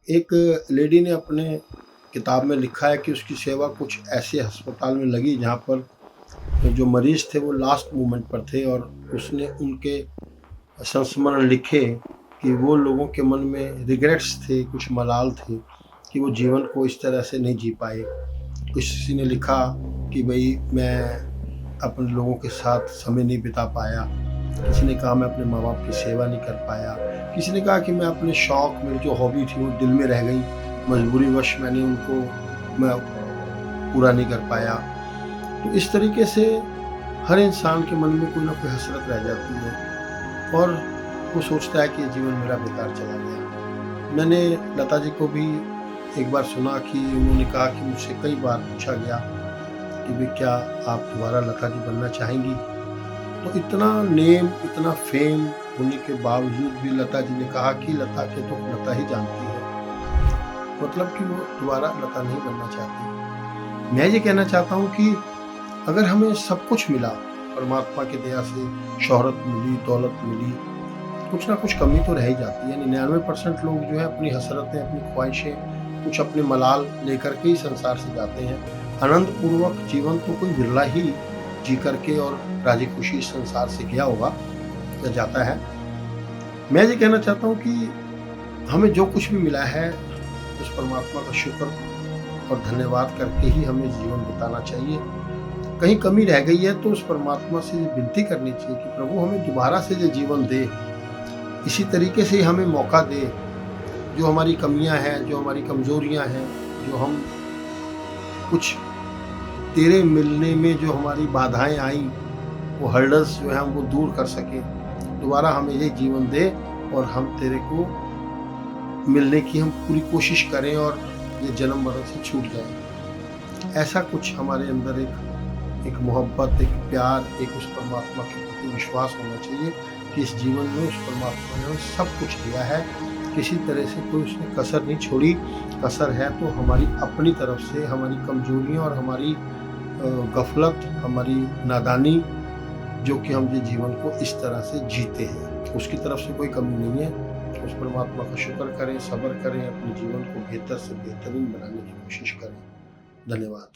एक लेडी ने अपने किताब में लिखा है कि उसकी सेवा कुछ ऐसे अस्पताल में लगी जहाँ पर जो मरीज़ थे वो लास्ट मोमेंट पर थे, और उसने उनके संस्मरण लिखे कि वो लोगों के मन में रिग्रेट्स थे, कुछ मलाल थे कि वो जीवन को इस तरह से नहीं जी पाए। किसी ने लिखा कि भई मैं अपने लोगों के साथ समय नहीं बिता पाया, किसी ने कहा मैं अपने माँ-बाप की सेवा नहीं कर पाया, किसी ने कहा कि मैं अपने शौक, मेरी जो हॉबी थी वो दिल में रह गई, मजबूरीवश मैंने उनको मैं पूरा नहीं कर पाया। तो इस तरीके से हर इंसान के मन में कोई ना कोई हसरत रह जाती है और वो सोचता है कि ये जीवन मेरा बेकार चला गया। मैंने लता जी को भी एक बार सुना कि उन्होंने कहा कि मुझसे कई बार पूछा गया कि भई क्या आप दोबारा लता जी बनना चाहेंगी? तो इतना नेम, इतना फ़ेम होने के बावजूद भी लता जी ने कहा कि लता के तो लता ही जानती है। मतलब कि वो दोबारा लता नहीं बनना चाहती। मैं ये कहना चाहता हूँ कि अगर हमें सब कुछ मिला, परमात्मा की दया से शोहरत मिली, दौलत मिली, कुछ ना कुछ कमी तो रह ही जाती है। 99% लोग जो है अपनी हसरतें, अपनी ख्वाहिशें, कुछ अपने मलाल लेकर के ही संसार से जाते हैं। आनंदपूर्वक जीवन तो कोई बिरला ही जी करके और राज़ी खुशी इस संसार से गया होगा या जाता है। मैं ये कहना चाहता हूँ कि हमें जो कुछ भी मिला है, उस परमात्मा का शुक्र और धन्यवाद करके ही हमें जीवन बिताना चाहिए। कहीं कमी रह गई है तो उस परमात्मा से ये विनती करनी चाहिए कि प्रभु हमें दोबारा से ये जीवन दे, इसी तरीके से हमें मौका दे। जो हमारी कमियां हैं, जो हमारी कमजोरियां हैं, जो हम कुछ तेरे मिलने में जो हमारी बाधाएं आई, वो हर्डल्स जो हैं हम वो दूर कर सकें। दोबारा हमें ये जीवन दे और हम तेरे को मिलने की हम पूरी कोशिश करें और ये जन्म मरण से छूट जाए। ऐसा कुछ हमारे अंदर एक मोहब्बत, एक प्यार, एक उस परमात्मा के प्रति विश्वास होना चाहिए कि इस जीवन में उस परमात्मा ने सब कुछ दिया है, किसी तरह से कोई उसने कसर नहीं छोड़ी। कसर है तो हमारी अपनी तरफ से, हमारी कमजोरियाँ और हमारी गफलत, हमारी नादानी, जो कि हम ये जीवन को इस तरह से जीते हैं। उसकी तरफ से कोई कमी नहीं है। उस परमात्मा का शुक्र करें, सब्र करें, अपने जीवन को बेहतर से बेहतरीन बनाने की कोशिश करें। धन्यवाद।